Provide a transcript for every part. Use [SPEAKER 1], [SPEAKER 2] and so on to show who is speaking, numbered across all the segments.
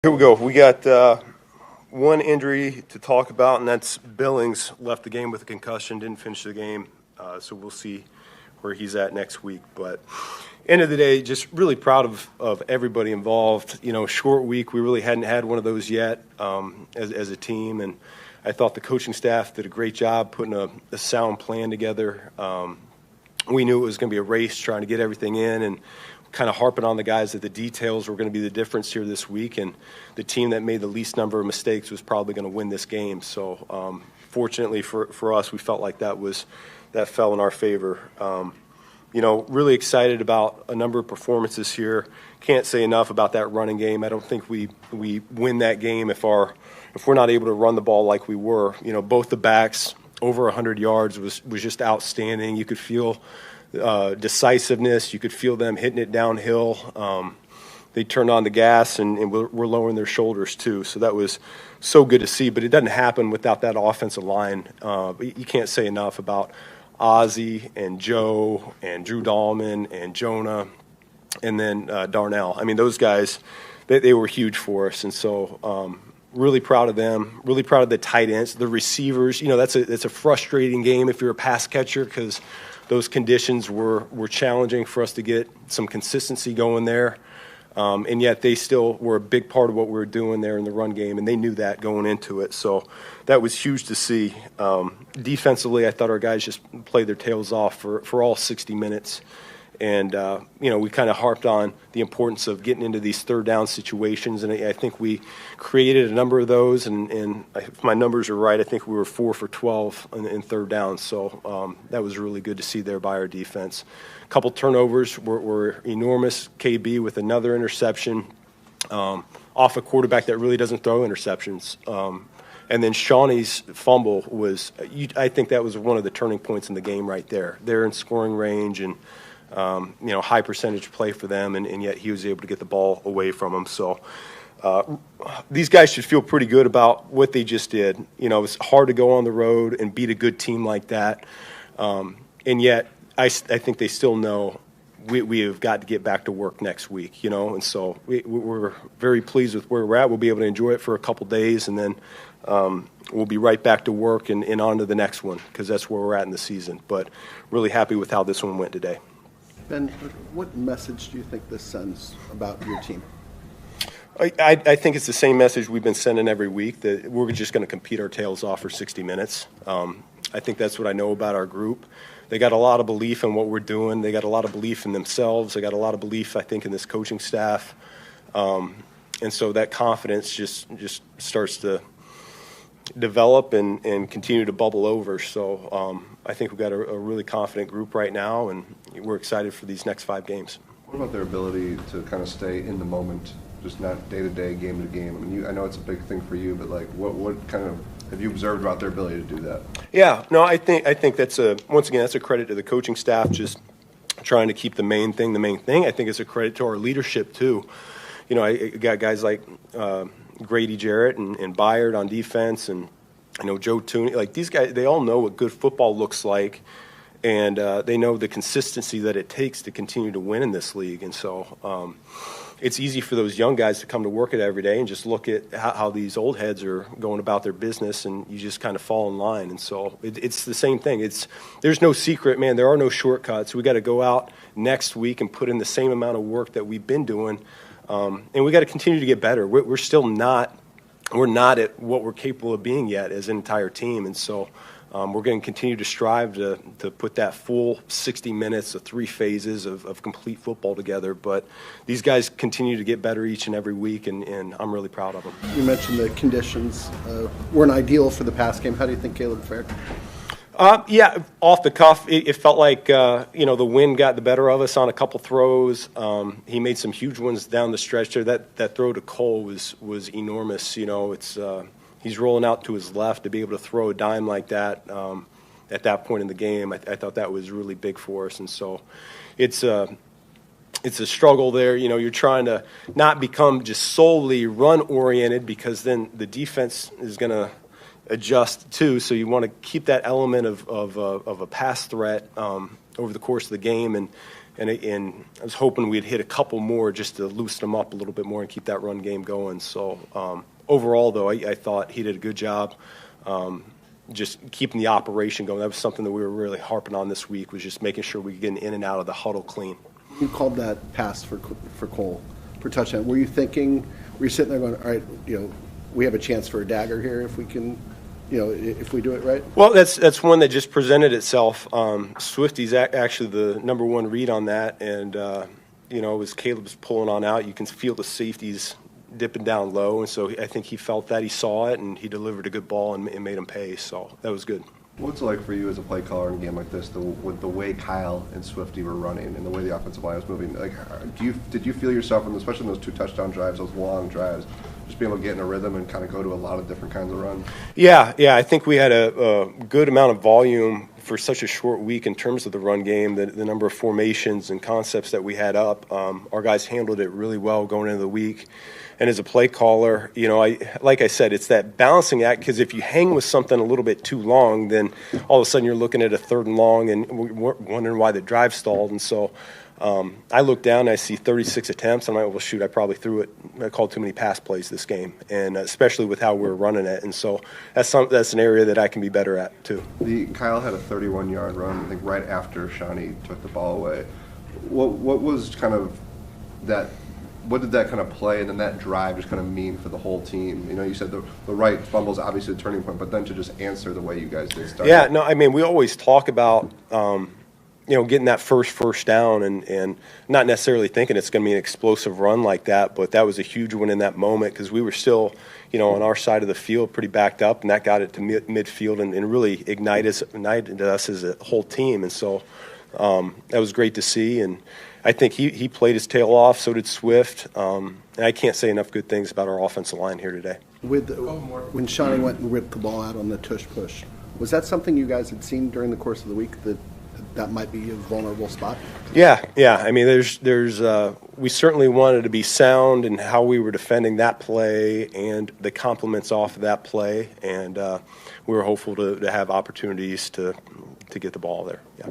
[SPEAKER 1] Here we go. We got one injury to talk about, and that's Billings left the game with a concussion, didn't finish the game. So we'll see where he's at next week. But end of the day, just really proud of everybody involved. You know, short week. We really hadn't had one of those yet as a team, and I thought the coaching staff did a great job putting a sound plan together. We knew it was going to be a race trying to get everything in, and kind of harping on the guys that the details were going to be the difference here this week, and the team that made the least number of mistakes was probably going to win this game. So fortunately for us, we felt like that fell in our favor. You know, really excited about a number of performances here. Can't say enough about that running game. I don't think we win that game if we're not able to run the ball like we were. You know, both the backs over 100 yards was just outstanding. You could feel decisiveness. You could feel them hitting it downhill. They turned on the gas and were lowering their shoulders too. So that was so good to see. But it doesn't happen without that offensive line. But you can't say enough about Ozzie and Joe and Drew Dahlman and Jonah and then Darnell. I mean, those guys, they were huge for us. And so really proud of them. Really proud of the tight ends, the receivers. You know, that's a frustrating game if you're a pass catcher because those conditions were challenging for us to get some consistency going there. And yet they still were a big part of what we were doing there in the run game, and they knew that going into it. So that was huge to see. Defensively, I thought our guys just played their tails off for all 60 minutes. And, you know, we kind of harped on the importance of getting into these third down situations, and I think we created a number of those, and if my numbers are right, I think we were 4 for 12 in third down. So that was really good to see there by our defense. A couple turnovers were enormous. KB with another interception off a quarterback that really doesn't throw interceptions. And then Shawnee's fumble was I think that was one of the turning points in the game right there. They're in scoring range and you know, high percentage play for them, and yet he was able to get the ball away from him. So these guys should feel pretty good about what they just did. You know, it's hard to go on the road and beat a good team like that, and yet I think they still know we have got to get back to work next week, you know, and so we're very pleased with where we're at. We'll be able to enjoy it for a couple days, and then we'll be right back to work and on to the next one because that's where we're at in the season. But really happy with how this one went today.
[SPEAKER 2] Ben, what message do you think this sends about your team?
[SPEAKER 1] I think it's the same message we've been sending every week, that we're just going to compete our tails off for 60 minutes. I think that's what I know about our group. They got a lot of belief in what we're doing. They got a lot of belief in themselves. They got a lot of belief, I think, in this coaching staff. And so that confidence just starts to develop and continue to bubble over. So I think we've got a really confident group right now, and we're excited for these next 5 games.
[SPEAKER 3] What about their ability to kind of stay in the moment, just not day-to-day, game-to-game? I mean, I know it's a big thing for you, but like, what kind of have you observed about their ability to do that?
[SPEAKER 1] Yeah, no, I think that's once again, that's a credit to the coaching staff, just trying to keep the main thing the main thing. I think it's a credit to our leadership too. You know, I got guys like Grady Jarrett and Byard on defense, and you know, Joe Tooney. Like, these guys, they all know what good football looks like, and they know the consistency that it takes to continue to win in this league. And so it's easy for those young guys to come to work it every day and just look at how these old heads are going about their business, and you just kind of fall in line. And so it's the same thing. There's no secret, man. There are no shortcuts. We got to go out next week and put in the same amount of work that we've been doing, and we got to continue to get better. We're still not. We're not at what we're capable of being yet as an entire team, and so we're going to continue to strive to put that full 60 minutes of 3 phases of complete football together. But these guys continue to get better each and every week, and I'm really proud of them.
[SPEAKER 2] You mentioned the conditions weren't ideal for the pass game. How do you think Caleb fared?
[SPEAKER 1] Yeah, off the cuff, it felt like you know, the wind got the better of us on a couple throws. He made some huge ones down the stretch there. That throw to Cole was enormous. You know, he's rolling out to his left to be able to throw a dime like that at that point in the game. I thought that was really big for us, and so it's a struggle there. You know, you're trying to not become just solely run oriented, because then the defense is going to adjust too. So you want to keep that element of a pass threat over the course of the game, and and I was hoping we'd hit a couple more just to loosen them up a little bit more and keep that run game going. So overall, though, I thought he did a good job just keeping the operation going. That was something that we were really harping on this week, was just making sure we get in and out of the huddle clean.
[SPEAKER 2] You called that pass for Cole for touchdown. Were you sitting there going, all right, we have a chance for a dagger here if we can, if we do it right?
[SPEAKER 1] Well, that's one that just presented itself. Swifty's actually the number one read on that, and as Caleb's pulling on out, you can feel the safeties dipping down low, and so I think he felt that, he saw it, and he delivered a good ball and made him pay. So that was good.
[SPEAKER 3] What's it like for you as a play caller in a game like this, with the way Kyle and Swifty were running and the way the offensive line was moving? Like, did you feel yourself, especially in those 2 touchdown drives, those long drives, just being able to get in a rhythm and kind of go to a lot of different kinds of runs? Yeah,
[SPEAKER 1] I think we had a good amount of volume for such a short week in terms of the run game, the number of formations and concepts that we had up. Our guys handled it really well going into the week. And as a play caller, like I said, it's that balancing act, because if you hang with something a little bit too long, then all of a sudden you're looking at a 3rd and long and wondering why the drive stalled. And so I look down and I see 36 attempts. I'm like, well, shoot, I probably threw it. I called too many pass plays this game, and especially with how we're running it. And so that's an area that I can be better at too.
[SPEAKER 3] Kyle had a 31-yard run, I think, right after Shawnee took the ball away. What was kind of that? What did that kind of play and then that drive just kind of mean for the whole team? You said the right fumble is obviously the turning point, but then to just answer the way you guys did start.
[SPEAKER 1] Yeah, no, I mean, we always talk about getting that first down and not necessarily thinking it's going to be an explosive run like that, but that was a huge one in that moment, because we were still, on our side of the field pretty backed up, and that got it to midfield and really ignited us as a whole team. And so that was great to see, and I think he played his tail off, so did Swift, and I can't say enough good things about our offensive line here today.
[SPEAKER 2] When Shawnee went and ripped the ball out on the tush push, was that something you guys had seen during the course of the week, that might be a vulnerable spot? Yeah. I mean, we certainly wanted to be sound in how we were defending that play and the compliments off of that play, and we were hopeful to have opportunities to get the ball there. Yeah.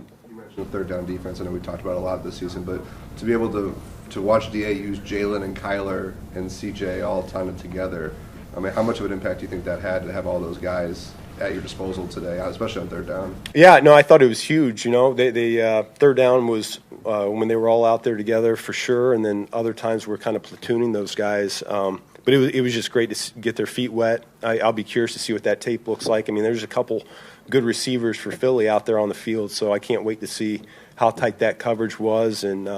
[SPEAKER 3] The 3rd down defense, I know we talked about a lot this season, but to be able to watch DA use Jalen and Kyler and CJ all time together, I mean, how much of an impact do you think that had to have all those guys at your disposal today, especially on 3rd down? Yeah,
[SPEAKER 1] no, I thought it was huge. They 3rd down was when they were all out there together for sure, and then other times we're kind of platooning those guys. But it was just great to get their feet wet. I'll be curious to see what that tape looks like. I mean, there's a couple good receivers for Philly out there on the field, so I can't wait to see how tight that coverage was. And,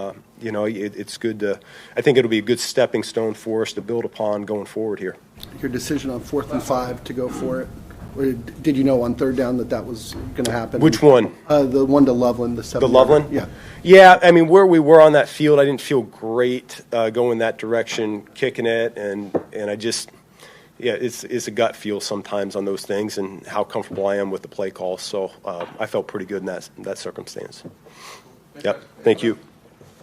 [SPEAKER 1] it's good to – I think it'll be a good stepping stone for us to build upon going forward here.
[SPEAKER 2] Your decision on 4th and 5 to go for it, or did you know on 3rd down that was going to happen?
[SPEAKER 1] Which one?
[SPEAKER 2] The one to Loveland, the 7.
[SPEAKER 1] The Loveland?
[SPEAKER 2] Yeah.
[SPEAKER 1] Yeah, I mean, where we were on that field, I didn't feel great going that direction, kicking it, and I just – yeah, it's a gut feel sometimes on those things and how comfortable I am with the play call. So I felt pretty good in that circumstance. Yep, thank you.